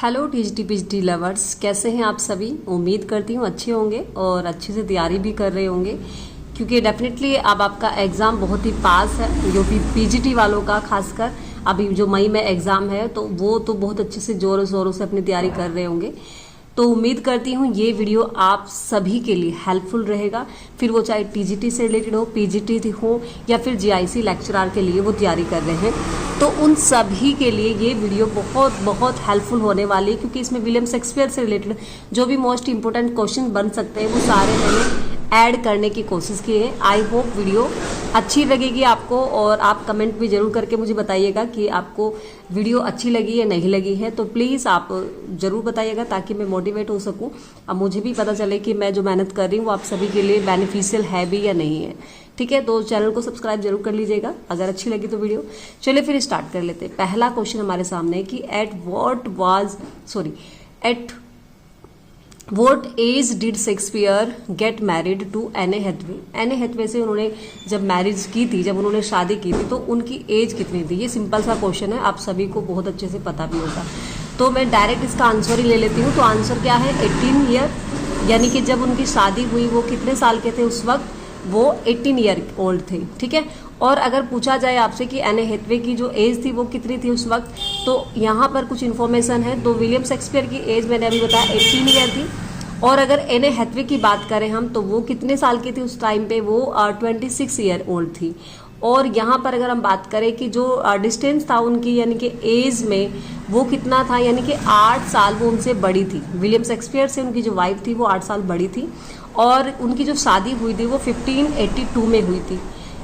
Hello TGT PhD lovers, कैसे हैं आप सभी। उम्मीद करती हूँ अच्छे होंगे और अच्छे से तैयारी भी कर रहे होंगे, क्योंकि डेफिनेटली अब आपका एग्ज़ाम बहुत ही पास है। जो पीजीटी वालों का खासकर अभी जो मई में एग्ज़ाम है, तो वो तो बहुत अच्छे से ज़ोरों शोरों से अपनी तैयारी कर रहे होंगे। तो उम्मीद करती हूँ ये वीडियो आप सभी के लिए हेल्पफुल रहेगा, फिर वो चाहे टीजीटी से रिलेटेड हो, पीजीटी हो या फिर जीआईसी लेक्चरर के लिए वो तैयारी कर रहे हैं। तो उन सभी के लिए ये वीडियो बहुत बहुत हेल्पफुल होने वाली है, क्योंकि इसमें विलियम शेक्सपियर से रिलेटेड जो भी मोस्ट इंपॉर्टेंट क्वेश्चन बन सकते हैं वो सारे मैंने ऐड करने की कोशिश की है। आई होप वीडियो अच्छी लगेगी आपको, और आप कमेंट भी ज़रूर करके मुझे बताइएगा कि आपको वीडियो अच्छी लगी या नहीं लगी है। तो प्लीज़ आप ज़रूर बताइएगा ताकि मैं मोटिवेट हो सकूं। अब मुझे भी पता चले कि मैं जो मेहनत कर रही हूँ वो आप सभी के लिए बेनिफिशियल है भी या नहीं है। ठीक है, तो चैनल को सब्सक्राइब जरूर कर लीजिएगा अगर अच्छी लगी तो वीडियो। चलिए फिर स्टार्ट कर लेते हैं। पहला क्वेश्चन हमारे सामने है कि at What age did Shakespeare get married to Anne Hathaway. Anne Hathaway से उन्होंने जब मैरिज की थी, जब उन्होंने शादी की थी, तो उनकी एज कितनी थी। ये सिंपल सा क्वेश्चन है, आप सभी को बहुत अच्छे से पता भी होगा। तो मैं डायरेक्ट इसका आंसर ही ले लेती हूँ। तो आंसर क्या है, 18 ईयर। यानी कि जब उनकी शादी हुई वो कितने साल के थे उस वक्त, वो 18 ईयर ओल्ड थे। ठीक है, और अगर पूछा जाए आपसे कि एने हैथवे की जो एज थी वो कितनी थी उस वक्त, तो यहाँ पर कुछ इन्फॉर्मेशन है। तो विलियम शेक्सपियर की एज मैंने अभी बताया 18 ईयर थी, और अगर एने हैथवे की बात करें हम, तो वो कितने साल की थी उस टाइम पे, वो 26 ईयर ओल्ड थी। और यहाँ पर अगर हम बात करें कि जो डिस्टेंस था उनकी, यानी कि एज में वो कितना था, यानी कि 8 साल वो उनसे बड़ी थी। विलियम शेक्सपियर से उनकी जो वाइफ थी वो 8 साल बड़ी थी, और उनकी जो शादी हुई थी वो 1582 में हुई थी।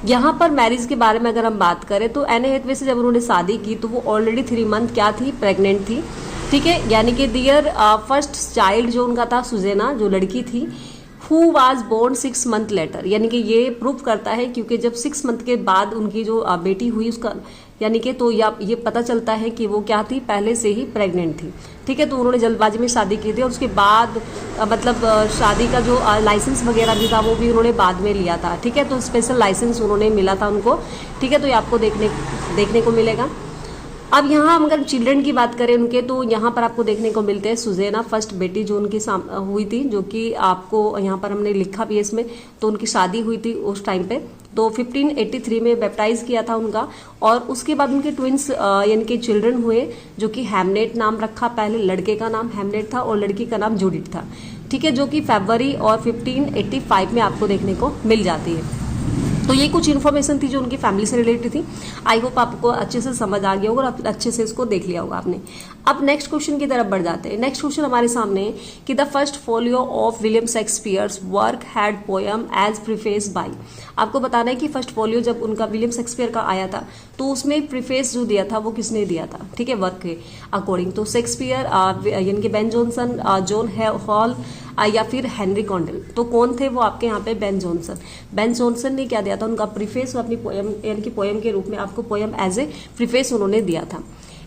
यहाँ पर मैरिज के बारे में अगर हम बात करें, तो एने हैथवे से जब उन्होंने शादी की तो वो ऑलरेडी 3 मंथ क्या थी, प्रेग्नेंट थी। ठीक है, यानी कि दियर फर्स्ट चाइल्ड जो उनका था, सुजेना जो लड़की थी, who was born 6 month later. यानी कि ये प्रूफ करता है, क्योंकि जब 6 मंथ के बाद उनकी जो बेटी हुई उसका, यानी कि तो ये पता चलता है कि वो क्या थी, पहले से ही प्रेग्नेंट थी। ठीक है, तो उन्होंने जल्दबाजी में शादी की थी, और उसके बाद मतलब शादी का जो लाइसेंस वगैरह भी था वो भी उन्होंने बाद में लिया था। ठीक है, तो स्पेशल लाइसेंस उन्होंने मिला था उनको। ठीक है, तो ये आपको देखने को मिलेगा। अब यहाँ हम अगर चिल्ड्रन की बात करें उनके, तो यहाँ पर आपको देखने को मिलते हैं सुजेना, फर्स्ट बेटी जो उनकी हुई थी, जो कि आपको यहाँ पर हमने लिखा भी है इसमें। तो उनकी शादी हुई थी उस टाइम पे, तो 1583 में बैप्टाइज किया था उनका। और उसके बाद उनके ट्विंस यानी कि चिल्ड्रन हुए, जो कि हैमनेट नाम रखा। पहले लड़के का नाम हैमनेट था और लड़की का नाम जूडिथ था। ठीक है, जो कि फरवरी और 1585 में आपको देखने को मिल जाती है। तो ये कुछ इन्फॉर्मेशन थी जो उनकी फैमिली से रिलेटेड थी। आई होप आपको अच्छे से समझ आ गया होगा और अच्छे से इसको देख लिया होगा आपने। अब नेक्स्ट क्वेश्चन की तरफ बढ़ जाते हैं। नेक्स्ट क्वेश्चन हमारे सामने है कि the first folio of William Shakespeare's work had poem as preface by. आपको बताना है कि फर्स्ट फोलियो जब उनका विलियम शेक्सपियर का आया था, तो उसमें प्रीफेस जो दिया था वो किसने दिया था। ठीक है, वर्क के अकॉर्डिंग। तो शेक्सपियर यानी कि बेन जॉनसन, जॉन हॉल या फिर हेनरी कॉन्डेल। तो कौन थे वो आपके यहाँ पे, बेन जॉनसन। बेन जॉनसन ने क्या दिया था, उनका प्रीफेस अपनी पोयम, यानी कि पोयम के रूप में आपको पोयम एज ए प्रीफेस उन्होंने दिया था।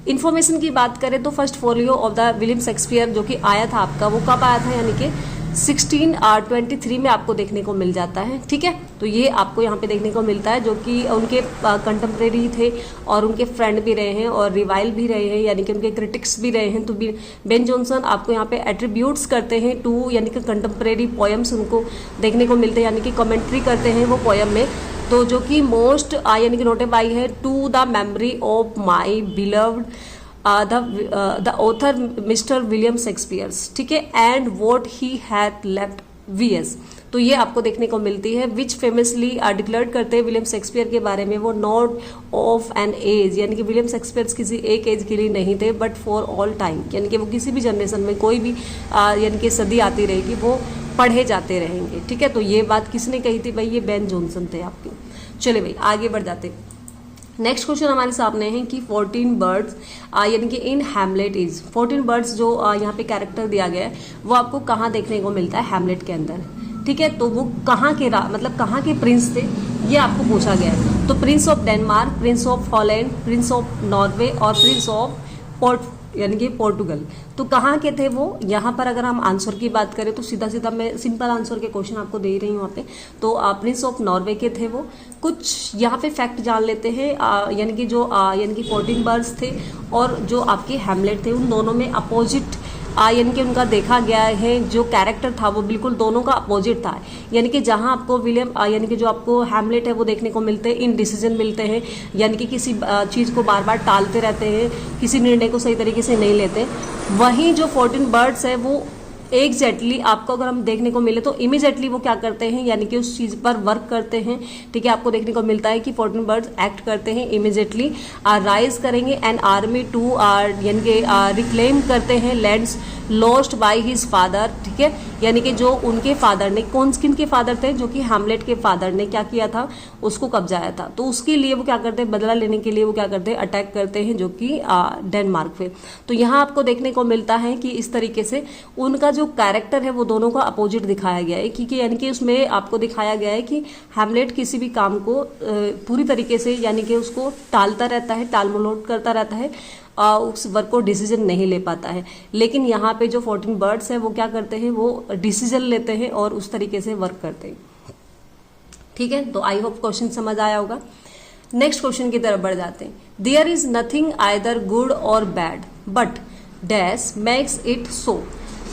इन्फॉर्मेशन की बात करें तो first folio of the William Shakespeare जो कि आया था आपका, वो कब आया था, यानी कि 1623 में आपको देखने को मिल जाता है। ठीक है, तो ये आपको यहाँ पे देखने को मिलता है, जो कि उनके कंटेम्प्रेरी थे और उनके फ्रेंड भी रहे हैं और रिवाइल भी रहे हैं, यानी कि उनके क्रिटिक्स भी रहे हैं। तो बेन जॉनसन आपको यहाँ पे एट्रीब्यूट्स करते हैं टू, यानी कि कंटेम्प्रेरी पोएम्स उनको देखने को मिलते हैं, यानी कि कमेंट्री करते हैं वो पोएम में। तो जो कि मोस्ट यानी कि नोटेबाई है, to the memory of my beloved the author mister William Shakespeare's. ठीक है, and what he had left VS. तो ये आपको देखने को मिलती है, विच फेमसली डिक्लेयर करते हैं विलियम शेक्सपियर के बारे में, वो नॉट ऑफ एन एज, यानी कि विलियम शेक्सपियर किसी एक एज के लिए नहीं थे, बट फॉर ऑल टाइम, यानी कि वो किसी भी जनरेशन में, कोई भी यानी कि सदी आती रहेगी, वो पढ़े जाते रहेंगे। ठीक है, तो ये बात किसने कही थी भाई, ये बेन जॉनसन थे आपके। चलिए भाई आगे बढ़ जाते हैं। नेक्स्ट क्वेश्चन हमारे सामने है कि 14 बर्ड्स यानी कि इन हैमलेट इज, 14 बर्ड्स जो यहाँ पे कैरेक्टर दिया गया है वो आपको कहाँ देखने को मिलता है, हैमलेट के अंदर। ठीक है, तो वो कहाँ के मतलब कहाँ के प्रिंस थे, ये आपको पूछा गया है। तो Prince of Denmark, Prince of Holland, Prince of Norway और प्रिंस ऑफ यानी कि पोर्टुगल। तो कहाँ के थे वो? यहाँ पर अगर हम आंसर की बात करें तो सीधा सीधा मैं सिंपल आंसर के क्वेश्चन आपको दे रही हूँ यहाँ पे। तो प्रिंस ऑफ नॉर्वे के थे वो। कुछ यहाँ पे फैक्ट जान लेते हैं, यानी कि जो यानी कि 14 बर्ड्स थे और जो आपके हैमलेट थे, उन दोनों में अपोजिट यानी कि उनका देखा गया है जो कैरेक्टर था वो बिल्कुल दोनों का अपोजिट था। यानी कि जहां आपको विलियम यानी कि जो आपको हैमलेट है वो देखने को मिलते हैं इनडिसीजन मिलते हैं, यानी कि किसी चीज़ को बार बार टालते रहते हैं, किसी निर्णय को सही तरीके से नहीं लेते। वहीं जो 14 बर्ड्स है वो एग्जैक्टली आपको अगर हम देखने को मिले तो इमीडिएटली वो क्या करते हैं, यानी कि उस चीज़ पर वर्क करते हैं। ठीक है, आपको देखने को मिलता है कि 14 बर्ड्स एक्ट करते हैं इमीडिएटली, राइज करेंगे एंड आर्मी टू यानी कि रिक्लेम करते हैं lands lost by his father. ठीक है, यानी कि जो उनके फादर ने, कौन किन के फादर थे, जो कि हैमलेट के फादर ने क्या किया था, उसको कब्जाया था। तो उसके लिए वो क्या करते हैं, बदला लेने के लिए वो क्या करते हैं, अटैक करते हैं जो कि डेनमार्क पे। तो यहाँ आपको देखने को मिलता है कि इस तरीके से उनका जो कैरेक्टर है वो दोनों का अपोजिट दिखाया गया है, क्योंकि यानी कि उसमें आपको दिखाया गया है कि हैमलेट किसी भी काम को पूरी तरीके से यानी कि उसको टालता रहता है, टाल मटोल करता रहता है, उस वर्क को डिसीजन नहीं ले पाता है। लेकिन यहाँ पे जो 14 बर्ड्स हैं वो क्या करते हैं, वो डिसीजन लेते हैं और उस तरीके से वर्क करते हैं। ठीक है, तो आई होप क्वेश्चन समझ आया होगा। नेक्स्ट क्वेश्चन की तरफ बढ़ जाते हैं। There is nothing either good और bad but dash makes it so.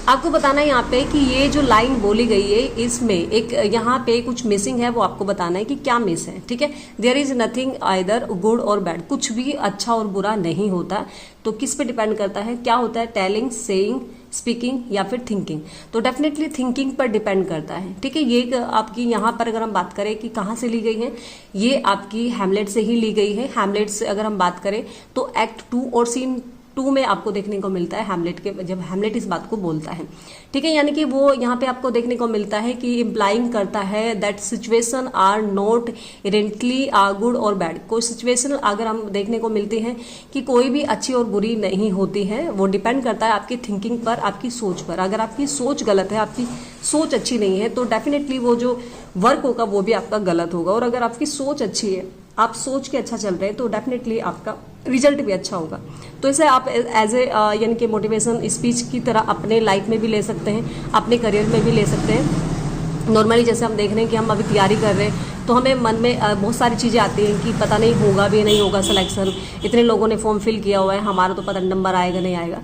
आपको बताना है यहाँ पे कि ये जो लाइन बोली गई है इसमें एक यहाँ पे कुछ मिसिंग है, वो आपको बताना है कि क्या मिस है। ठीक है, there is nothing either good और बैड, कुछ भी अच्छा और बुरा नहीं होता। तो किस पे डिपेंड करता है, क्या होता है, टेलिंग, सेइंग, स्पीकिंग या फिर थिंकिंग। तो डेफिनेटली थिंकिंग पर डिपेंड करता है। ठीक है, ये आपकी यहाँ पर अगर हम बात करें कि कहाँ से ली गई है, ये आपकी हैमलेट से ही ली गई है। हैमलेट से अगर हम बात करें तो एक्ट 2 और सीन 2 में आपको देखने को मिलता है हैमलेट के, जब हैमलेट इस बात को बोलता है। ठीक है, यानी कि वो यहाँ पे आपको देखने को मिलता है कि इम्प्लाइंग करता है that situation are not inherently good और बैड। कोई सिचुएशन अगर हम देखने को मिलती है कि कोई भी अच्छी और बुरी नहीं होती है, वो डिपेंड करता है आपकी थिंकिंग पर, आपकी सोच पर। अगर आपकी सोच गलत है, आपकी सोच अच्छी नहीं है, तो डेफिनेटली वो जो वर्क होगा वो भी आपका गलत होगा। और अगर आपकी सोच अच्छी है, आप सोच के अच्छा चल रहे हैं, तो डेफिनेटली आपका रिजल्ट भी अच्छा होगा। तो इसे आप एज ए यानी कि मोटिवेशन स्पीच की तरह अपने लाइफ में भी ले सकते हैं, अपने करियर में भी ले सकते हैं। नॉर्मली जैसे हम देख रहे हैं कि हम अभी तैयारी कर रहे हैं तो हमें मन में बहुत सारी चीज़ें आती हैं कि पता नहीं होगा भी नहीं होगा सिलेक्शन, इतने लोगों ने फॉर्म फिल किया हुआ है, हमारा तो पता नंबर आएगा नहीं आएगा।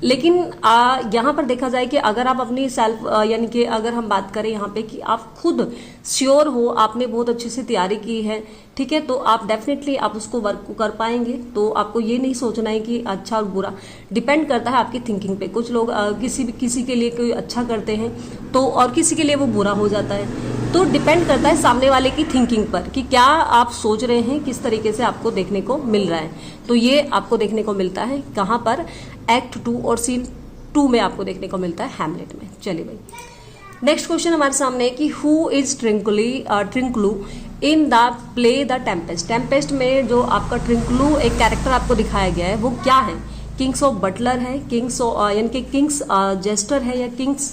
लेकिन यहाँ पर देखा जाए कि अगर आप अपनी सेल्फ यानी कि अगर हम बात करें यहाँ पे कि आप खुद श्योर हो, आपने बहुत अच्छे से तैयारी की है, ठीक है, तो आप डेफिनेटली आप उसको वर्क को कर पाएंगे। तो आपको ये नहीं सोचना है कि अच्छा और बुरा, डिपेंड करता है आपकी थिंकिंग पे। कुछ लोग किसी के लिए कोई अच्छा करते हैं तो और किसी के लिए वो बुरा हो जाता है। तो डिपेंड करता है सामने वाले की थिंकिंग पर कि क्या आप सोच रहे हैं, किस तरीके से आपको देखने को मिल रहा है। तो ये आपको देखने को मिलता है कहाँ पर, एक्ट 2 और सीन 2 में आपको देखने को मिलता है हैमलेट में। चलिए भाई, नेक्स्ट क्वेश्चन हमारे सामने है कि who is Trinculo in the play the Tempest. Tempest में जो आपका ट्रिंकलू एक कैरेक्टर आपको दिखाया गया है वो क्या है, किंग्स ऑफ बटलर है, किंग्स यानी कि किंग्स जेस्टर है, या किंग्स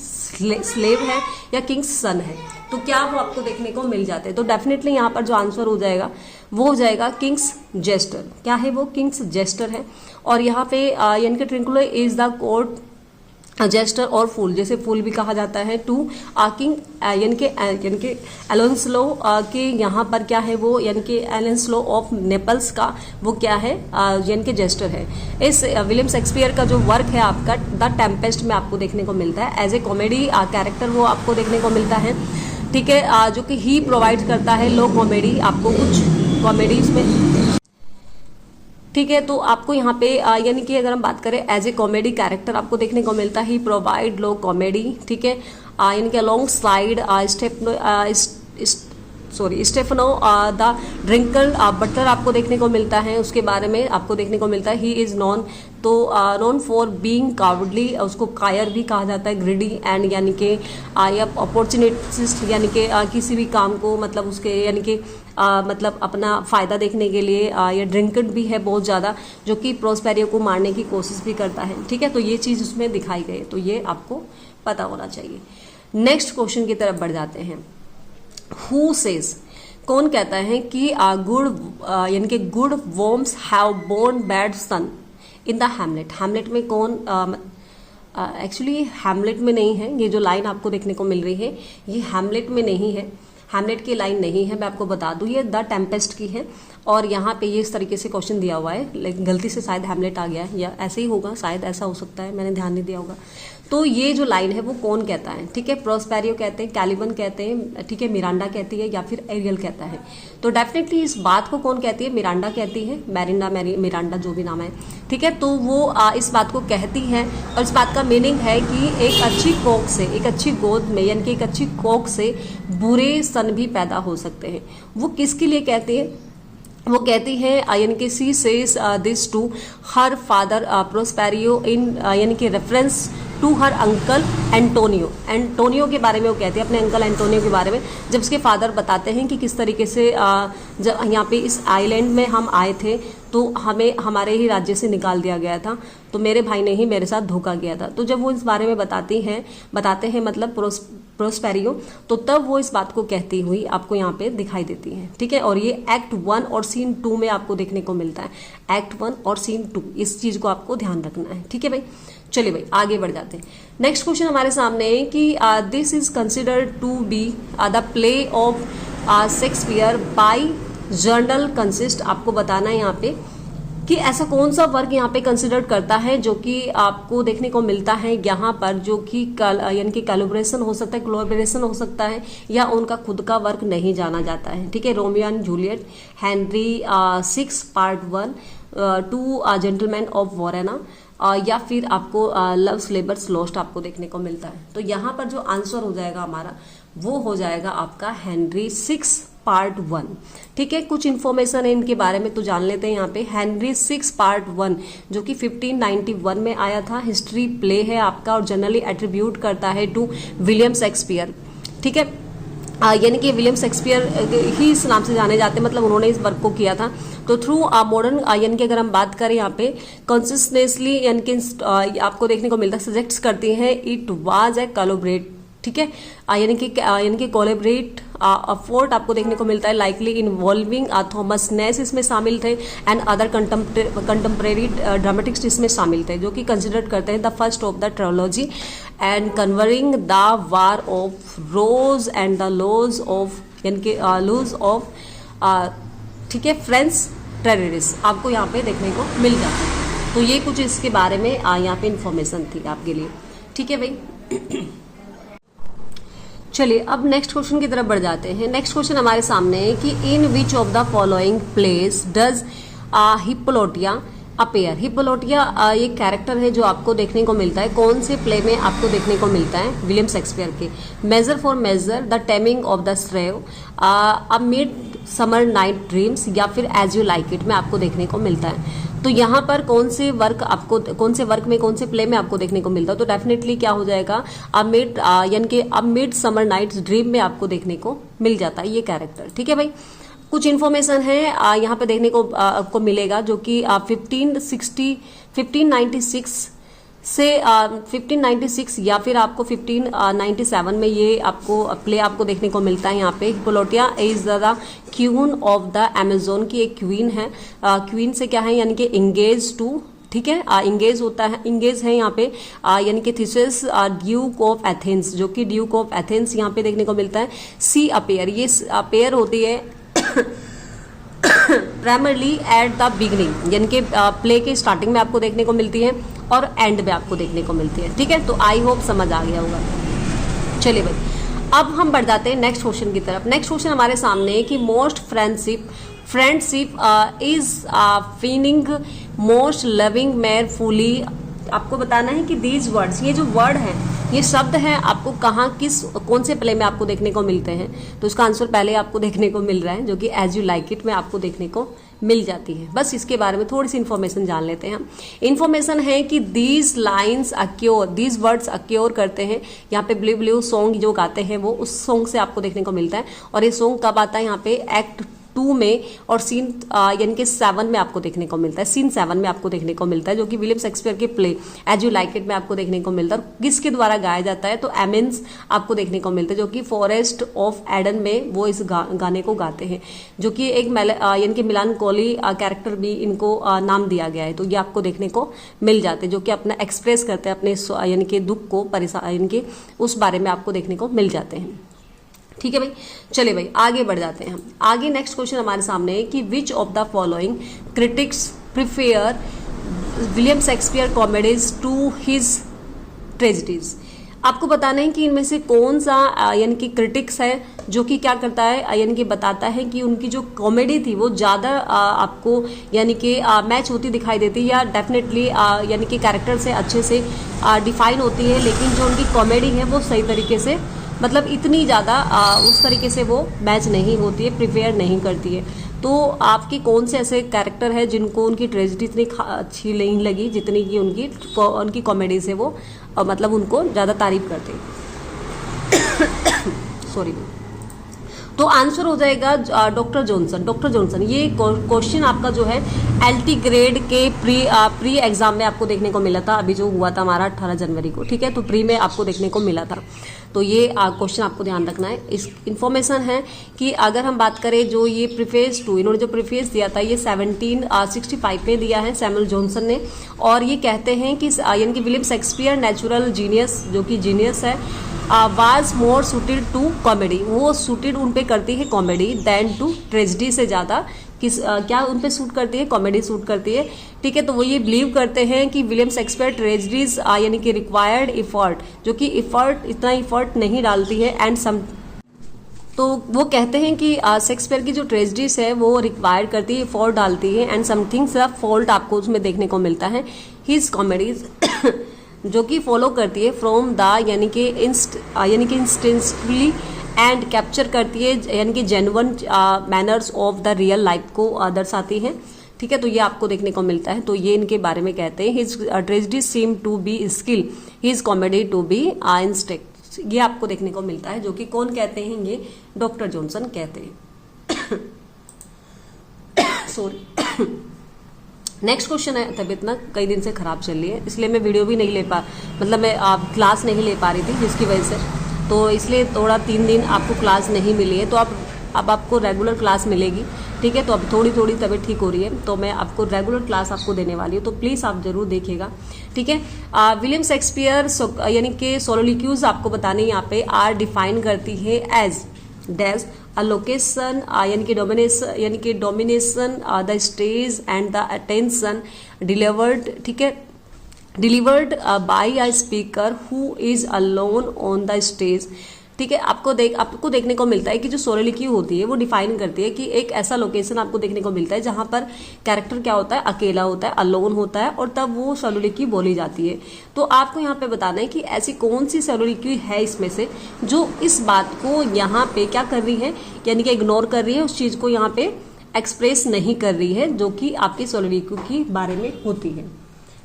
स्लेव है, या किंग्स सन है। तो क्या वो आपको देखने को मिल जाते हैं। तो डेफिनेटली यहाँ पर जो आंसर हो जाएगा वो हो जाएगा किंग्स जेस्टर। क्या है वो, किंग्स जेस्टर है। और यहाँ पे यानी कि Trinculo is the court jester और फूल, जैसे फूल भी कहा जाता है टू किंग यानी कि एलोन्सलो के यहाँ पर क्या है वो, यानी कि एलोन्सलो ऑफ नेपल्स का वो क्या है, यानी कि जेस्टर है। इस विलियम शेक्सपियर का जो वर्क है आपका द टेम्पेस्ट में आपको देखने को मिलता है एज ए कॉमेडी कैरेक्टर, वो आपको देखने को मिलता है। ठीक है, जो कि ही प्रोवाइड करता है लो कॉमेडी, आपको कुछ कॉमेडीज में। ठीक है, तो आपको यहाँ पे यानी कि अगर हम बात करें एज ए कॉमेडी कैरेक्टर आपको देखने को मिलता है, ही प्रोवाइड लो कॉमेडी। ठीक है, यानी कि alongside Stephano the drunken butler आपको देखने को मिलता है। उसके बारे में आपको देखने को मिलता है ही इज नॉन, तो नॉन फॉर बीइंग कावर्डली, उसको कायर भी कहा जाता है, ग्रिडी एंड यानी कि अपॉर्चुनिटिस्ट, यानी कि किसी भी काम को मतलब उसके यानी कि मतलब अपना फ़ायदा देखने के लिए, या ड्रिंकड भी है बहुत ज़्यादा, जो कि प्रोस्पेरियो को मारने की कोशिश भी करता है। ठीक है, तो ये चीज़ उसमें दिखाई गई, तो ये आपको पता होना चाहिए। नेक्स्ट क्वेश्चन की तरफ बढ़ जाते हैं। हु सेज, कौन कहता है कि गुड यानी कि good worms have born bad son. In the Hamlet. Hamlet में कौन एक्चुअली हैमलेट में नहीं है, ये जो लाइन आपको देखने को मिल रही है ये हैमलेट में नहीं है, हैमलेट की लाइन नहीं है, मैं आपको बता दूं ये द टेम्पेस्ट की है। और यहाँ पे ये इस तरीके से क्वेश्चन दिया हुआ है, लेकिन गलती से शायद हैमलेट आ गया है या ऐसे ही होगा, शायद ऐसा हो सकता है, मैंने ध्यान नहीं दिया होगा। तो ये जो लाइन है वो कौन कहता है, ठीक है, प्रोस्पेरियो कहते हैं, कैलिबन कहते हैं, ठीक है, मिरांडा कहती है या फिर एरियल कहता है। तो डेफिनेटली इस बात को कौन कहती है, मिरांडा कहती है, मिरांडा जो भी नाम है, ठीक है। तो वो इस बात को कहती है और इस बात का मीनिंग है कि एक अच्छी कोक से, एक अच्छी गोद में यानी कि एक अच्छी कोक से बुरे सन भी पैदा हो सकते हैं। वो किसके लिए कहती है, वो कहती है यानी कि she says this to her father Prospero in यानी कि reference to her uncle Antonio. Antonio के बारे में वो कहती है, अपने अंकल एंटोनियो के बारे में, जब उसके फादर बताते हैं कि किस तरीके से जब यहाँ पे इस आइलैंड में हम आए थे तो हमें हमारे ही राज्य से निकाल दिया गया था, तो मेरे भाई ने ही मेरे साथ धोखा किया था। तो जब वो इस बारे में बताते हैं मतलब प्रोस्पेरियो, तो तब वो इस बात को कहती हुई आपको यहाँ पे दिखाई देती है, ठीक है। और ये एक्ट 1 और सीन 2 में आपको देखने को मिलता है। एक्ट 1 और सीन 2, इस चीज को आपको ध्यान रखना है, ठीक है भाई। चलिए भाई आगे बढ़ जाते हैं। नेक्स्ट क्वेश्चन हमारे सामने है कि this is considered to be the play of Shakespeare by general consist. आपको बताना है यहाँ पे कि ऐसा कौन सा वर्क यहाँ पे कंसिडर करता है जो कि आपको देखने को मिलता है यहाँ पर, जो कि यानी कि कोलैबोरेशन हो सकता है, कोलैबोरेशन हो सकता है या उनका खुद का वर्क नहीं जाना जाता है, ठीक है। Romeo and Juliet, Henry 6 part 1, 2 gentleman of Verona, या फिर आपको लव्स लेबर्स लॉस्ट आपको देखने को मिलता है। तो यहाँ पर जो आंसर हो जाएगा हमारा वो हो जाएगा आपका हेनरी 6 पार्ट 1, ठीक है। कुछ इन्फॉर्मेशन है इनके बारे में तो जान लेते हैं यहाँ पे। हेनरी 6 पार्ट 1 जो कि 1591 में आया था, हिस्ट्री प्ले है आपका और जनरली एट्रीब्यूट करता है टू विलियम शेक्सपियर, ठीक है। यानी कि विलियम शेक्सपियर ही इस नाम से जाने जाते हैं, मतलब उन्होंने इस वर्क को किया था। तो थ्रू मॉडर्न यानी कि अगर हम बात करें यहाँ पे कंसिस्टेंटली यानी कि आपको देखने को मिलता है, सजेस्ट करती है इट वाज ए कोलैबोरेट, ठीक है, यानी कि कोलैबोरेट अफोर्ट आपको देखने को मिलता है, लाइकली इन्वॉल्विंग थॉमस नेस इसमें शामिल थे एंड अदर कंटेम्प्रेरी ड्रामेटिक्स इसमें शामिल थे, जो कि कंसिडर करते हैं the first of the trilogy and covering the war of rose and the loss of यानी कि लॉज ऑफ, ठीक है, फ्रेंच टेररिस्ट आपको यहाँ पे देखने को मिल जाता है। तो ये कुछ इसके बारे में यहाँ पे इंफॉर्मेशन थी आपके लिए, ठीक है भाई। चलिए अब नेक्स्ट क्वेश्चन की तरफ बढ़ जाते हैं। नेक्स्ट क्वेश्चन हमारे सामने है कि in which of the following place does Hippolyta appear. Hippolyta ये कैरेक्टर है जो आपको देखने को मिलता है, कौन से प्ले में आपको देखने को मिलता है, विलियम शेक्सपियर के। Measure for measure, the taming of the shrew, a midsummer night dreams या फिर एज यू लाइक इट में आपको देखने को मिलता है। तो यहाँ पर कौन से वर्क में कौन से प्ले में आपको देखने को मिलता है, तो डेफिनेटली क्या हो जाएगा, अमिड यानी कि मिड समर नाइट्स ड्रीम में आपको देखने को मिल जाता है ये कैरेक्टर, ठीक है भाई। कुछ इन्फॉर्मेशन है यहाँ पे देखने को आपको मिलेगा जो कि 1596 से 1596 या फिर आपको 1597 में ये आपको प्ले आपको देखने को मिलता है। यहाँ पे Hippolyta is the queen of the Amazon की एक क्वीन है। क्वीन से क्या है यानी कि इंगेज टू, ठीक है, इंगेज होता है, इंगेज है यहाँ पे यानी कि थीसिस ड्यूक ऑफ एथेंस, जो कि ड्यूक ऑफ एथेंस यहाँ पे देखने को मिलता है। सी अपेयर, ये अपेयर होती है प्राइमरली एट द बिगनिंग यानी कि प्ले के स्टार्टिंग में आपको देखने को मिलती है और एंड में आपको देखने को मिलती है, ठीक है। तो आई होप समझ आ गया होगा। चलिए भाई अब हम बढ़ जाते हैं नेक्स्ट क्वेश्चन की तरफ। नेक्स्ट क्वेश्चन हमारे सामने है कि most friendship is feeling most loving mayor fully. आपको बताना है कि दीज वर्ड्स, ये जो वर्ड है, ये शब्द हैं, आपको कहाँ कौन से प्ले में आपको देखने को मिलते हैं। तो इसका आंसर पहले आपको देखने को मिल रहा है जो कि एज यू लाइक इट में आपको देखने को मिल जाती है। बस इसके बारे में थोड़ी सी इन्फॉर्मेशन जान लेते हैं। इन्फॉर्मेशन है कि these lines acquire, these words acquire करते हैं। यहाँ पे ब्लू ब्लू सॉन्ग जो गाते हैं वो उस सॉन्ग से आपको देखने को मिलता है। और ये सॉन्ग कब आता है यहाँ पे, एक्ट 2 में और सीन यानी कि 7 में आपको देखने को मिलता है, सीन 7 में आपको देखने को मिलता है, जो कि विलियम शेक्सपियर के play as you like it में आपको देखने को मिलता है। और किसके द्वारा गाया जाता है, तो एमिन्स आपको देखने को मिलता है, जो कि फॉरेस्ट ऑफ एडन में वो इस गाने को गाते हैं, जो कि एक यानी कि मेलानकोली कैरेक्टर भी इनको नाम दिया गया है। तो ये आपको देखने को मिल जाते हैं, जो कि अपना एक्सप्रेस करते हैं अपने यानी कि दुख को, परेशान यानी कि उस बारे में आपको देखने को मिल जाते हैं। ठीक है भाई, चलिए भाई आगे बढ़ जाते हैं हम। आगे नेक्स्ट क्वेश्चन हमारे सामने है कि which of the following critics prefer William Shakespeare comedies to his tragedies. आपको बताना है कि इनमें से कौन सा यानी कि क्रिटिक्स है जो कि क्या करता है, यानी कि बताता है कि उनकी जो कॉमेडी थी वो ज़्यादा आपको यानी कि मैच होती दिखाई देती है, या डेफिनेटली यानी कि कैरेक्टर से अच्छे से डिफाइन होती है, लेकिन जो उनकी कॉमेडी है वो सही तरीके से मतलब इतनी ज़्यादा उस तरीके से वो मैच नहीं होती है, प्रिपेयर नहीं करती है। तो आपके कौन से ऐसे कैरेक्टर है जिनको उनकी ट्रेजेडी इतनी अच्छी नहीं लगी जितनी कि उनकी कॉमेडी से वो मतलब उनको ज़्यादा तारीफ करते सॉरी। तो आंसर हो जाएगा डॉक्टर जॉनसन। डॉक्टर जॉनसन, ये क्वेश्चन आपका जो है एलटी ग्रेड के प्री एग्जाम में आपको देखने को मिला था, अभी जो हुआ था हमारा 18 जनवरी को। ठीक है, तो प्री में आपको देखने को मिला था, तो ये क्वेश्चन आपको ध्यान रखना है। इस इन्फॉर्मेशन है कि अगर हम बात करें जो ये प्रीफेस टू, इन्होंने जो प्रीफेस दिया था ये 1765 में दिया है सैमुअल जॉनसन ने, और ये कहते हैं कि यानी कि विलियम शेक्सपियर नेचुरल जीनियस, जो कि जीनियस है, was more suited to comedy, वो सुटेड उन पे करती है कॉमेडी देन टू ट्रेजेडी से ज़्यादा क्या उन पे सूट करती है, कॉमेडी सूट करती है। ठीक है, तो वो ये बिलीव करते हैं कि विलियम शेक्सपियर ट्रेजेडीज यानी कि रिक्वायर्ड इफर्ट, जो कि इतना इफर्ट नहीं डालती है, एंड सम, तो वो कहते हैं कि शेक्सपियर की जो ट्रेजेडीज है वो रिक्वायर करती है, एफर्ट डालती है, एंड समथिंग सा फॉल्ट आपको उसमें देखने को मिलता है। हिज कॉमेडीज जो कि फॉलो करती है फ्रॉम द यानी कि इंस्टेंसली एंड कैप्चर करती है यानी कि genuine manners of the real life को दर्शाती है। ठीक है, तो ये आपको देखने को मिलता है। तो ये इनके बारे में कहते हैं, his tragedy seem to be skill, his comedy to be instinct. ये आपको देखने को मिलता है, जो कि कौन कहते हैं, ये डॉक्टर जॉनसन कहते हैं। सॉरी। नेक्स्ट क्वेश्चन है, तबीयत ना कई दिन से खराब चल रही है, इसलिए मैं वीडियो भी नहीं ले पा, मतलब मैं क्लास नहीं ले पा रही थी, जिसकी वजह से, तो इसलिए थोड़ा 3 दिन आपको क्लास नहीं मिली है। तो अब आपको रेगुलर क्लास मिलेगी। ठीक है, तो अब थोड़ी थोड़ी तबीयत ठीक हो रही है, तो मैं आपको रेगुलर क्लास आपको देने वाली हूँ, तो प्लीज़ आप जरूर देखिएगा। ठीक है, विलियम शेक्सपियर यानी कि सोलोलिक्यूज आपको बताने यहाँ पे आर डिफाइन करती है एज डैश अ लोकेशन यानी कि domination the stage and the attention delivered. ठीक है, delivered by a speaker who is alone on the stage. ठीक है, आपको देखने को मिलता है कि जो सोलोलिक्यू होती है वो डिफाइन करती है कि एक ऐसा लोकेशन आपको देखने को मिलता है जहां पर कैरेक्टर क्या होता है, अकेला होता है, अलोन होता है, और तब वो सोलोलिक्यू बोली जाती है। तो आपको यहाँ पे बताना है कि ऐसी कौन सी सोलोलिक्यू है इसमें से जो इस बात को यहाँ पे क्या कर रही है, यानी कि इग्नोर कर रही है, उस चीज को यहाँ पे एक्सप्रेस नहीं कर रही है जो कि आपकी सोलोलिक्यू के बारे में होती है।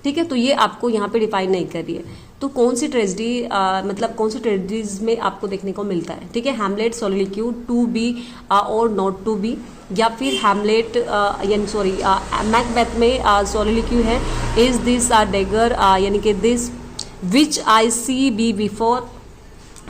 ठीक है, तो ये आपको यहाँ पे डिफाइन नहीं कर रही है। तो कौन सी ट्रेजेडी मतलब कौन सी ट्रेजेडीज में आपको देखने को मिलता है। ठीक है, हैमलेट सोलोलिक्यू टू बी और नॉट टू बी, या फिर हैमलेट यानी सॉरी मैकबेथ में सोलोलिक्यू है इज दिस डेगर यानी कि this which I see be before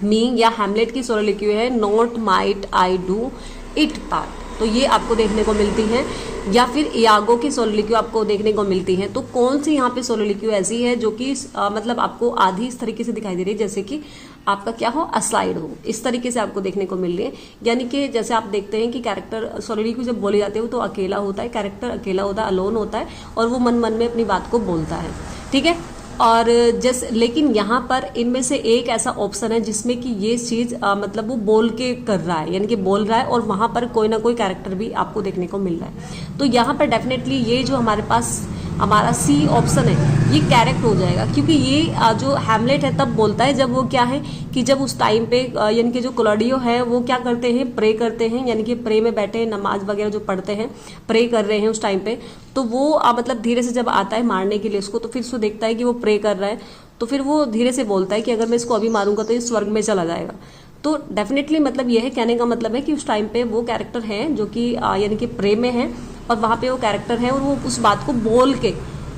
me, या हैमलेट की सोलोलिक्यू है not might I do it part. तो ये आपको देखने को मिलती है, या फिर यागो की सोलोलिक्यू आपको देखने को मिलती है। तो कौन सी यहाँ पे सोलोलिक्यू ऐसी है जो कि मतलब आपको आधी इस तरीके से दिखाई दे रही है, जैसे कि आपका क्या हो, असाइड हो, इस तरीके से आपको देखने को मिल रही है। यानी कि जैसे आप देखते हैं कि कैरेक्टर सोलोलिक्यू जब बोले जाते हो तो अकेला होता है, कैरेक्टर अकेला होता है, अलोन होता है, और वो मन मन में अपनी बात को बोलता है। ठीक है, और जैसे लेकिन यहाँ पर इनमें से एक ऐसा ऑप्शन है जिसमें कि ये चीज मतलब वो बोल के कर रहा है, यानी कि बोल रहा है, और वहां पर कोई ना कोई कैरेक्टर भी आपको देखने को मिल रहा है। तो यहाँ पर डेफिनेटली ये जो हमारे पास हमारा सी ऑप्शन है ये करेक्ट हो जाएगा, क्योंकि ये जो हैमलेट है तब बोलता है जब वो क्या है कि जब उस टाइम पे यानी कि जो क्लॉडियो है वो क्या करते हैं, प्रे करते हैं, यानी कि प्रे में बैठे हैं, नमाज वगैरह जो पढ़ते हैं, प्रे कर रहे हैं उस टाइम पे। तो वो मतलब धीरे से जब आता है मारने के लिए उसको, तो फिर उसको देखता है कि वो प्रे कर रहा है, तो फिर वो धीरे से बोलता है कि अगर मैं इसको अभी मारूंगा तो ये स्वर्ग में चला जाएगा। तो डेफिनेटली मतलब यह है, कहने का मतलब है कि उस टाइम पे वो कैरेक्टर है जो कि यानी कि प्रेम में है और वहाँ पे वो कैरेक्टर है और वो उस बात को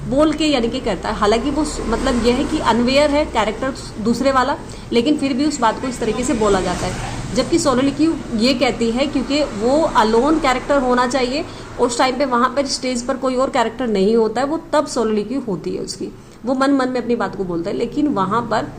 बोल के यानी कि करता है। हालांकि वो मतलब यह है कि अनवेयर है कैरेक्टर दूसरे वाला, लेकिन फिर भी उस बात को इस तरीके से बोला जाता है। जबकि सोलोलिक्यू ये कहती है क्योंकि वो अलोन कैरेक्टर होना चाहिए, उस टाइम पे वहाँ पर स्टेज पर कोई और कैरेक्टर नहीं होता है, वो तब सोलोलिक्यू होती है उसकी, वो मन मन में अपनी बात को बोलता है। लेकिन वहाँ पर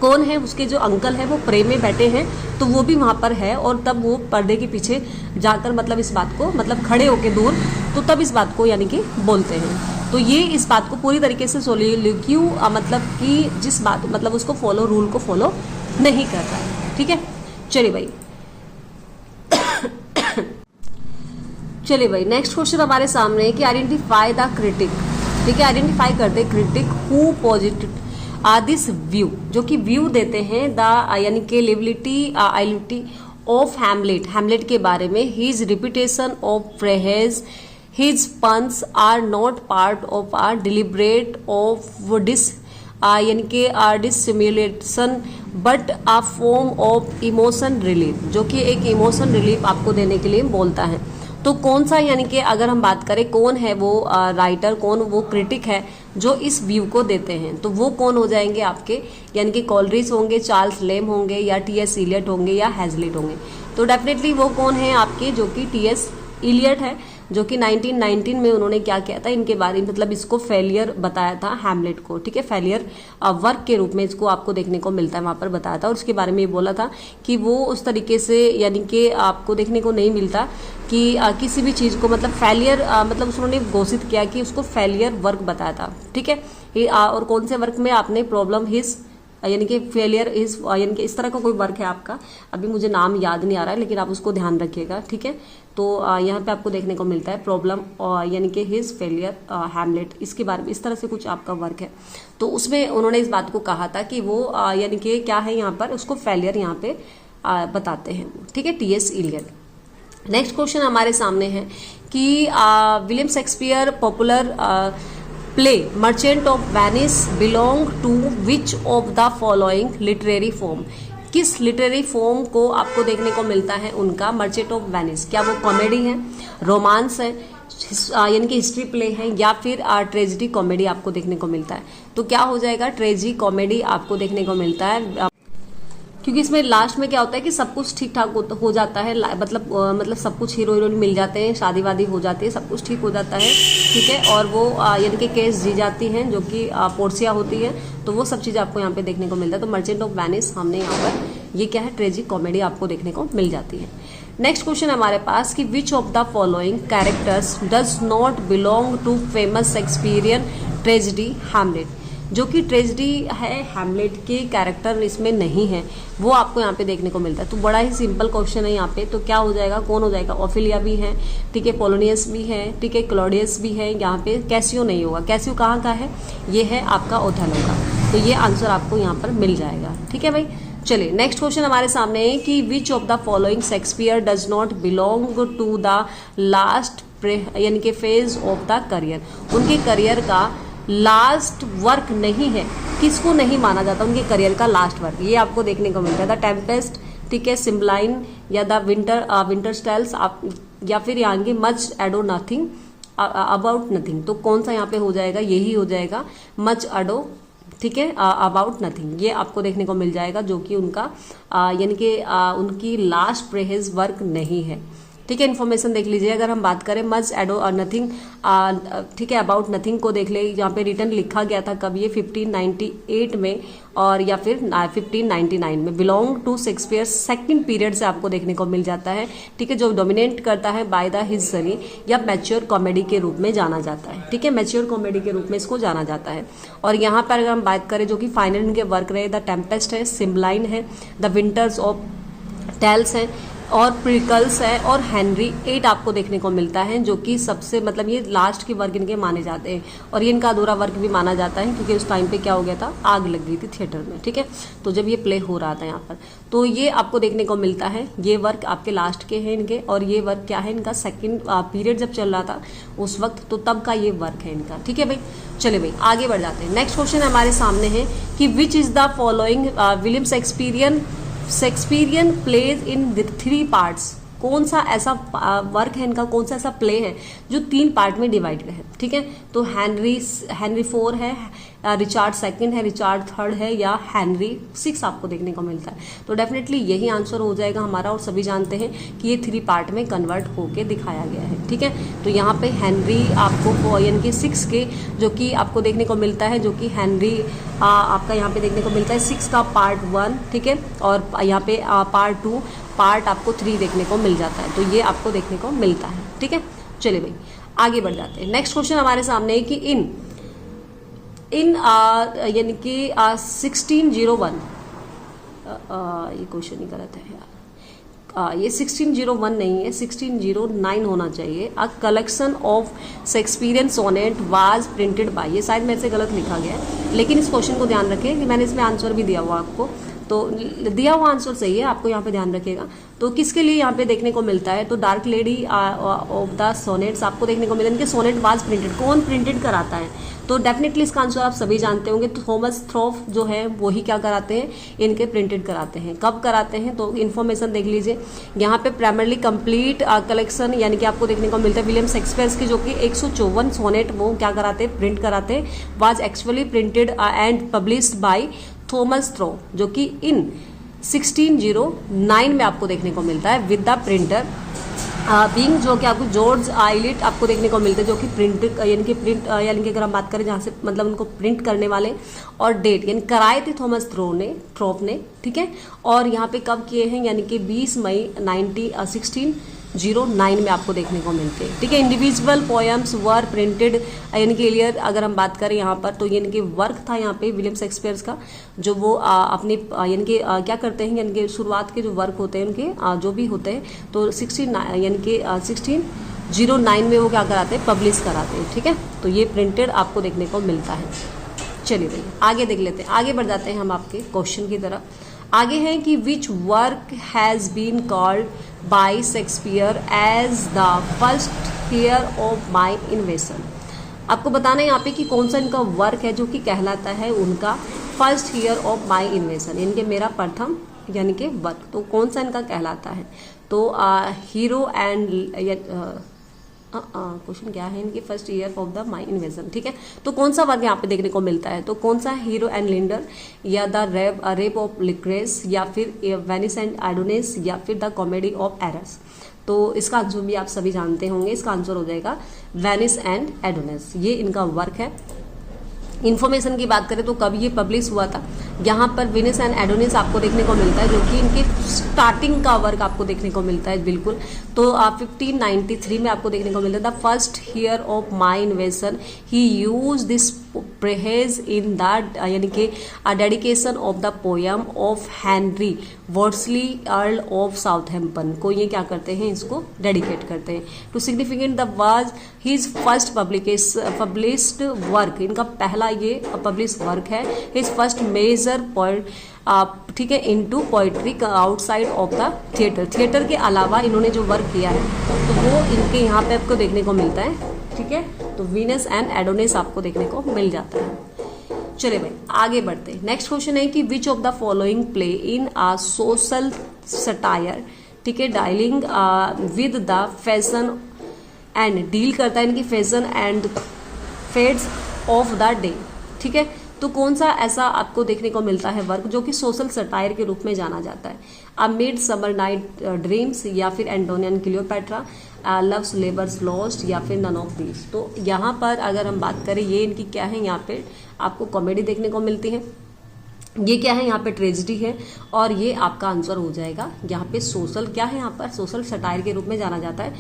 कौन है, उसके जो अंकल है वो प्रेम में बैठे हैं, तो वो भी वहाँ पर है और तब वो पर्दे के पीछे जाकर मतलब इस बात को मतलब खड़े होके दूर, तो तब इस बात को यानी कि बोलते हैं। तो ये इस बात को पूरी तरीके से सोलोलिक्यू मतलब कि जिस बात मतलब उसको फॉलो, रूल को फॉलो नहीं करता है। ठीक है, चलिए भाई चलिए भाई नेक्स्ट क्वेश्चन हमारे सामने है कि आइडेंटिफाई द क्रिटिक। ठीक है, आइडेंटिफाई करते critic who positive this view, जो कि व्यू देते हैं द यानी कि लिबिलिटी ऑफ हैमलेट के बारे में। His repetition of phrase, his puns are not part of a deliberate of dis यानी कि dissimulation but a form of emotion relief, जो कि एक इमोशन रिलीफ आपको देने के लिए बोलता है। तो कौन सा यानी कि अगर हम बात करें कौन है वो राइटर, कौन वो क्रिटिक है जो इस व्यू को देते हैं, तो वो कौन हो जाएंगे आपके, यानी कि कॉलरिज होंगे, चार्ल्स लेम होंगे या टी.एस. इलियट होंगे या हैजलिट होंगे। तो डेफिनेटली वो कौन है आपके, जो कि टी.एस. इलियट है, जो कि 1919 में उन्होंने क्या किया था, इनके बारे में मतलब इसको फेलियर बताया था हैमलेट को। ठीक है, फेलियर वर्क के रूप में इसको आपको देखने को मिलता है, वहां पर बताया था और उसके बारे में ये बोला था कि वो उस तरीके से यानी कि आपको देखने को नहीं मिलता कि किसी भी चीज़ को मतलब फेलियर मतलब उन्होंने घोषित किया कि उसको फेलियर वर्क बताया था। ठीक है, और कौन से वर्क में आपने प्रॉब्लम हिज यानी कि फेलियर इज यानी कि इस तरह का कोई वर्क है आपका, अभी मुझे नाम याद नहीं आ रहा है लेकिन आप उसको ध्यान रखिएगा। ठीक है, तो यहाँ पे आपको देखने को मिलता है प्रॉब्लम यानी कि हिज फेलियर हैमलेट, इसके बारे में इस तरह से कुछ आपका वर्क है। तो उसमें उन्होंने इस बात को कहा था कि वो यानी कि क्या है यहाँ पर उसको फेलियर यहाँ पे बताते हैं। ठीक है, टी.एस. इलियट। नेक्स्ट क्वेश्चन हमारे सामने है कि William Shakespeare popular play merchant of Venice belong to which of the following literary form, किस लिटरेरी फॉर्म को आपको देखने को मिलता है उनका मर्चेंट ऑफ वेनिस? क्या वो कॉमेडी है, रोमांस है, यानी कि हिस्ट्री प्ले है या फिर ट्रेजिडी कॉमेडी आपको देखने को मिलता है? तो क्या हो जाएगा, ट्रेजिडी कॉमेडी आपको देखने को मिलता है, क्योंकि इसमें लास्ट में क्या होता है कि सब कुछ ठीक ठाक हो जाता है, मतलब सब कुछ हीरो हीरोइन मिल जाते हैं, शादी वादी हो जाती है, सब कुछ ठीक हो जाता है। ठीक है, और वो यानी कि केस जी जाती हैं जो कि पोर्सिया होती है, तो वो सब चीज़ें आपको यहाँ पे देखने को मिलता है। तो मर्चेंट ऑफ वेनिस हमने यहाँ पर ये क्या है, ट्रेजिक कॉमेडी आपको देखने को मिल जाती है। नेक्स्ट क्वेश्चन हमारे पास कि which of the following characters does not belong to famous Shakespearean tragedy Hamlet, जो कि ट्रेजिडी है हैमलेट के कैरेक्टर इसमें नहीं है, वो आपको यहाँ पे देखने को मिलता है। तो बड़ा ही सिंपल क्वेश्चन है यहाँ पे, तो क्या हो जाएगा, कौन हो जाएगा, ओफिलिया भी है, ठीक है, पोलोनियस भी है, ठीक है, क्लॉडियस भी है, यहाँ पे कैसियो नहीं होगा। कैसियो कहाँ का है, ये है आपका ओथेलो का, तो ये आंसर आपको यहाँ पर मिल जाएगा। ठीक है भाई, चलिए नेक्स्ट क्वेश्चन हमारे सामने है कि which of the following Shakespeare does not belong to the last यानी कि फेज ऑफ द करियर, उनके करियर का लास्ट वर्क नहीं है, किसको नहीं माना जाता उनके करियर का लास्ट वर्क, ये आपको देखने को मिलता है। द टेम्पेस्ट, ठीक है, सिम्बलाइन या द विंटर स्टाइल्स या फिर यहाँ की much ado nothing about nothing, तो कौन सा यहाँ पे हो जाएगा, यही हो जाएगा मच एडो, ठीक है, अबाउट नथिंग, ये आपको देखने को मिल जाएगा, जो कि उनका यानी कि उनकी लास्ट प्रेहेज वर्क नहीं है। ठीक है, इन्फॉर्मेशन देख लीजिए, अगर हम बात करें मच एडो और नथिंग, ठीक है, अबाउट नथिंग को देख ले, यहाँ पे रिटर्न लिखा गया था कब, ये 1598 में और या फिर 1599 में, belong to Shakespeare second period से आपको देखने को मिल जाता है। ठीक है, जो डोमिनेट करता है बाय द हिस्ट्री या मैच्योर कॉमेडी के रूप में जाना जाता है। ठीक है, मैच्योर कॉमेडी के रूप में इसको जाना जाता है। और यहाँ पर अगर हम बात करें जो कि फाइनल के वर्क रहे, द टेम्पेस्ट है, सिम्बलाइन है, द विंटर्स ऑफ टेल्स है और प्रिकल्स है और हेनरी 8 आपको देखने को मिलता है, जो कि सबसे मतलब ये लास्ट के वर्क इनके माने जाते हैं और ये इनका अधूरा वर्क भी माना जाता है, क्योंकि उस टाइम पे क्या हो गया था, आग लग गई थी थिएटर में। ठीक है, तो जब ये प्ले हो रहा था यहाँ पर, तो ये आपको देखने को मिलता है, ये वर्क आपके लास्ट के हैं इनके, और ये वर्क क्या है इनका सेकेंड पीरियड जब चल रहा था उस वक्त, तो तब का ये वर्क है इनका। ठीक है भाई, चलिए भाई आगे बढ़ जाते हैं। नेक्स्ट क्वेश्चन हमारे सामने है कि which is the following William Shakespearean Shakespearean plays in three parts, कौन सा ऐसा वर्क है इनका, कौन सा ऐसा प्ले है जो 3 पार्ट में डिवाइडेड है, ठीक है। तो हेनरी 4 है, रिचार्ड 2 है, रिचार्ड 3 है, या हेनरी 6 आपको देखने को मिलता है। तो डेफिनेटली यही आंसर हो जाएगा हमारा, और सभी जानते हैं कि ये 3 पार्ट में कन्वर्ट होके दिखाया गया है, ठीक है। तो यहाँ पे हेनरी आपको यानी कि 6 के जो कि आपको देखने को मिलता है, जो कि हेनरी आपका यहाँ पे देखने को मिलता है 6 का पार्ट 1, ठीक है, और यहाँ पे पार्ट 2 पार्ट आपको 3 देखने को मिल जाता है। तो ये आपको देखने को मिलता है, ठीक है। चलिए भाई आगे बढ़ जाते हैं। नेक्स्ट क्वेश्चन हमारे सामने है कि इन यानी कि 1601 ये क्वेश्चन ही गलत है यार, ये 1601 नहीं है, 1609 होना चाहिए। A collection of Shakespearean sonnet was printed by, ये शायद मेरे से गलत लिखा गया है, लेकिन इस क्वेश्चन को ध्यान रखें कि मैंने इसमें आंसर भी दिया हुआ आपको, तो दिया हुआ आंसर सही है, आपको यहाँ पे ध्यान रखिएगा। तो किसके लिए यहाँ पे देखने को मिलता है, तो dark lady of the sonnets आपको देखने को मिलता है। इनके सोनेट वाज प्रिंटेड, कौन प्रिंटेड कराता है, तो डेफिनेटली इसका आंसर आप सभी जानते होंगे। तो थॉमस थ्रॉफ जो है वही क्या कराते हैं, इनके प्रिंटेड कराते हैं। कब कराते हैं, तो इन्फॉर्मेशन देख लीजिए यहाँ पे। प्राइमरली कंप्लीट कलेक्शन यानी कि आपको देखने को मिलता है विलियम शेक्सपियर के, जो कि 154 सोनेट वो क्या कराते हैं, प्रिंट कराते हैं। Was actually printed and published by Thomas Thorpe, जो कि इन 1609 में आपको देखने को मिलता है विद द प्रिंटर बीइंग, जो कि आपको जॉर्ज आइलिट आपको देखने को मिलते हैं, जो कि प्रिंट यानी कि अगर हम बात करें जहाँ से मतलब उनको प्रिंट करने वाले, और डेट यानी कराए थे थॉमस थ्रोप ने, ठीक है। और यहाँ पे कब किए हैं, यानी कि 20 मई 1609 में आपको देखने को मिलते हैं, ठीक है। इंडिविजुअल पोएम्स वर प्रिंटेड यानी कि एलियर अगर हम बात करें यहाँ पर, तो यानी कि वर्क था यहाँ पे विलियम शेक्सपियर का, जो वो अपने यानी कि क्या करते हैं, यानी कि शुरुआत के जो वर्क होते हैं उनके जो भी होते हैं, तो 1609 में वो क्या कराते हैं, पब्लिश कराते हैं, ठीक है। तो ये प्रिंटेड आपको देखने को मिलता है। चलिए भाई आगे देख लेते हैं, आगे बढ़ जाते हैं हम आपके क्वेश्चन की तरफ। आगे है कि which work has been called by Shakespeare as the first year of my invention. आपको बताना है यहाँ पे कि कौन सा इनका वर्क है जो कि कहलाता है उनका first year of my invention, यानी कि मेरा प्रथम यानी कि वर्क। तो कौन सा इनका कहलाता है, तो हीरो एंड क्वेश्चन क्या है, इनके first year of the my invention, ठीक है। तो कौन सा वर्क यहाँ पे देखने को मिलता है, तो कौन सा हीरो एंड लिंडर, या द रेप ऑफ लिक्रेस, या फिर वेनिस एंड एडोनिस, या फिर द कॉमेडी ऑफ एरस। तो इसका आंसर भी आप सभी जानते होंगे, इसका आंसर हो जाएगा वेनिस एंड एडोनिस, ये इनका वर्क है। इन्फॉर्मेशन की बात करें तो कब ये पब्लिश हुआ था, यहाँ पर वेनिस एंड एडोनिस आपको देखने को मिलता है, जो कि इनके स्टार्टिंग का वर्क आपको देखने को मिलता है बिल्कुल। तो 1593 में आपको देखने को मिलता है the first year of my invention he use this phrase in the यानी कि dedication of the poem of Henry Wriothesley earl of Southampton को ये क्या करते हैं, इसको डेडिकेट करते हैं। To significant the was his first published work, इनका पहला ये पब्लिश वर्क है। हिज फर्स्ट मेजर पॉइंट, ठीक है, into poetry outside of the theatre के अलावा इन्होंने जो वर्क किया है तो वो इनके यहाँ पे आपको देखने को मिलता है, ठीक है। तो वीनस एंड एडोनिस आपको देखने को मिल जाता है। चलिए भाई आगे बढ़ते हैं। नेक्स्ट क्वेश्चन है कि which of the following play in a social satire, ठीक है, dealing with the fashion and deal करता है इनकी fashion and fads of the day, ठीक है। तो कौन सा ऐसा आपको देखने को मिलता है वर्क जो कि सोशल सटायर के रूप में जाना जाता है, अ मिड समर नाइट ड्रीम्स, या फिर एंटोनियन क्लियोपैट्रा, लव्स लेबर्स लॉस्ट, या फिर नन ऑफ दीज। तो यहाँ पर अगर हम बात करें ये इनकी क्या है, यहाँ पे आपको कॉमेडी देखने को मिलती है, ये क्या है यहाँ पे ट्रेजिडी है, और ये आपका आंसर हो जाएगा यहाँ पे सोशल क्या है, यहाँ पर सोशल सटायर के रूप में जाना जाता है।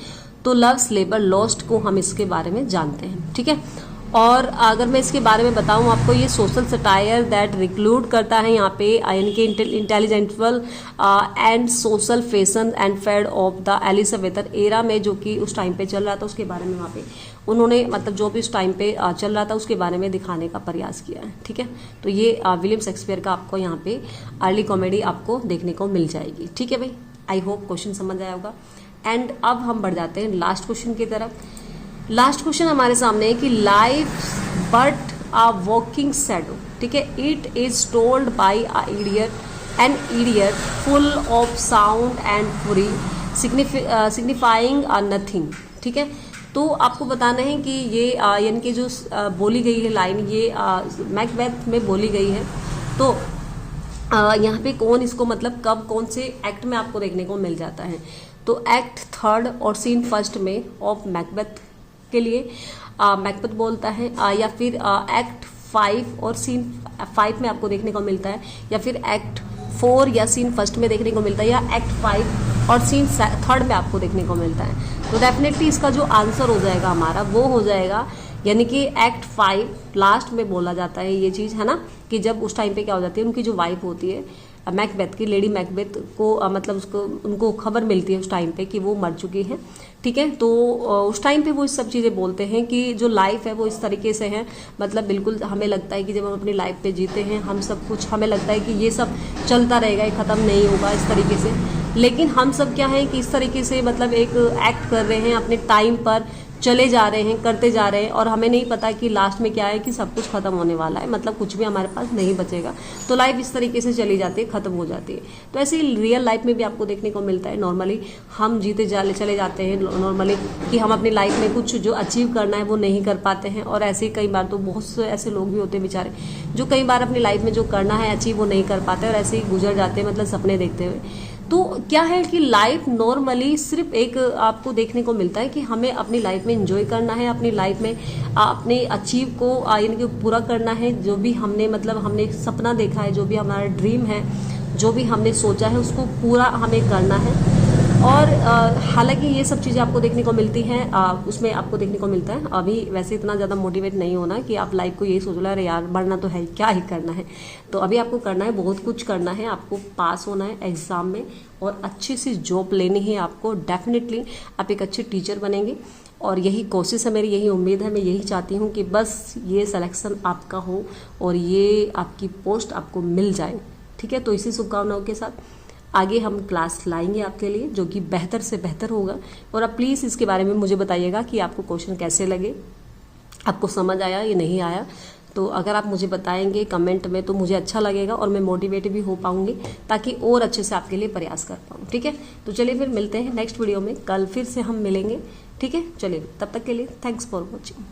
तो लव्स लेबर लॉस्ट को हम इसके बारे में जानते हैं, ठीक है। और अगर मैं इसके बारे में बताऊं आपको, ये सोशल सटायर दैट रिक्लूड करता है यहाँ पे यानी कि intellectual and social fashion and fad of the Elizabethan era में, जो कि उस टाइम पे चल रहा था उसके बारे में वहाँ पे उन्होंने मतलब जो भी उस टाइम पे चल रहा था उसके बारे में दिखाने का प्रयास किया है, ठीक है। तो ये विलियम शेक्सपियर का आपको यहाँ पे अर्ली कॉमेडी आपको देखने को मिल जाएगी, ठीक है भाई। आई होप क्वेश्चन समझ आया होगा। एंड अब हम बढ़ जाते हैं लास्ट क्वेश्चन की तरफ। लास्ट क्वेश्चन हमारे सामने है कि life but a walking shadow, ठीक है, it is told by a idiot an idiot full of sound and fury signifying nothing. ठीक है, तो आपको बताना है कि ये यानी कि जो बोली गई है लाइन, ये मैकबेथ में बोली गई है। तो यहाँ पे कौन इसको मतलब कब कौन से एक्ट में आपको देखने को मिल जाता है, तो एक्ट 3 और सीन 1 में ऑफ मैकबेथ के लिए मैकबेथ बोलता है, या फिर एक्ट 5 और सीन 5 में आपको देखने को मिलता है, या फिर एक्ट 4 या सीन 1 में देखने को मिलता है, या एक्ट 5 और सीन 3 में आपको देखने को मिलता है। तो डेफिनेटली इसका जो आंसर हो जाएगा हमारा वो हो जाएगा, यानी कि एक्ट 5 लास्ट में बोला जाता है ये चीज़, है ना, कि जब उस टाइम पे क्या हो जाती है, उनकी जो वाइफ होती है मैकबेथ की, लेडी मैकबेथ को मतलब उसको उनको खबर मिलती है उस टाइम पे कि वो मर चुकी है। ठीक है, तो उस टाइम पे वो इस सब चीज़ें बोलते हैं कि जो लाइफ है वो इस तरीके से है, मतलब बिल्कुल हमें लगता है कि जब हम अपनी लाइफ पे जीते हैं हम सब कुछ, हमें लगता है कि ये सब चलता रहेगा, ये ख़त्म नहीं होगा इस तरीके से, लेकिन हम सब क्या है कि इस तरीके से मतलब एक एक्ट कर रहे हैं, अपने टाइम पर चले जा रहे हैं, करते जा रहे हैं, और हमें नहीं पता कि लास्ट में क्या है कि सब कुछ खत्म होने वाला है, मतलब कुछ भी हमारे पास नहीं बचेगा। तो लाइफ इस तरीके से चली जाती है, खत्म हो जाती है। तो ऐसे ही रियल लाइफ में भी आपको देखने को मिलता है। नॉर्मली हम जीते चले जाते हैं नॉर्मली, कि हम अपनी लाइफ में कुछ जो अचीव करना है वो नहीं कर पाते हैं, और ऐसे कई बार तो बहुत से ऐसे लोग भी होते हैं बेचारे जो कई बार अपनी लाइफ में जो करना है अचीव वो नहीं कर पाते और ऐसे ही गुजर जाते हैं, मतलब सपने देखते हुए। तो क्या है कि लाइफ नॉर्मली सिर्फ एक आपको देखने को मिलता है कि हमें अपनी लाइफ में एंजॉय करना है, अपनी लाइफ में अपने अचीव को यानी कि पूरा करना है, जो भी हमने मतलब हमने एक सपना देखा है, जो भी हमारा ड्रीम है, जो भी हमने सोचा है उसको पूरा हमें करना है। और हालांकि ये सब चीज़ें आपको देखने को मिलती हैं, उसमें आपको देखने को मिलता है। अभी वैसे इतना ज़्यादा मोटिवेट नहीं होना कि आप लाइफ को यही सोच लो अरे यार बढ़ना तो है, क्या ही करना है। तो अभी आपको करना है, बहुत कुछ करना है, आपको पास होना है एग्ज़ाम में और अच्छी सी जॉब लेनी है आपको। डेफिनेटली आप एक अच्छे टीचर बनेंगे, और यही कोशिश है मेरी, यही उम्मीद है, मैं यही चाहती हूँ कि बस ये सिलेक्शन आपका हो और ये आपकी पोस्ट आपको मिल जाए। ठीक है, तो इसी शुभकामनाओं के साथ आगे हम क्लास लाएंगे आपके लिए, जो कि बेहतर से बेहतर होगा। और आप प्लीज़ इसके बारे में मुझे बताइएगा कि आपको क्वेश्चन कैसे लगे, आपको समझ आया या नहीं आया। तो अगर आप मुझे बताएंगे कमेंट में तो मुझे अच्छा लगेगा और मैं मोटिवेट भी हो पाऊंगी, ताकि और अच्छे से आपके लिए प्रयास कर पाऊँ। ठीक है, तो चलिए फिर मिलते हैं नेक्स्ट वीडियो में, कल फिर से हम मिलेंगे। ठीक है, चलिए तब तक के लिए थैंक्स फॉर वॉचिंग।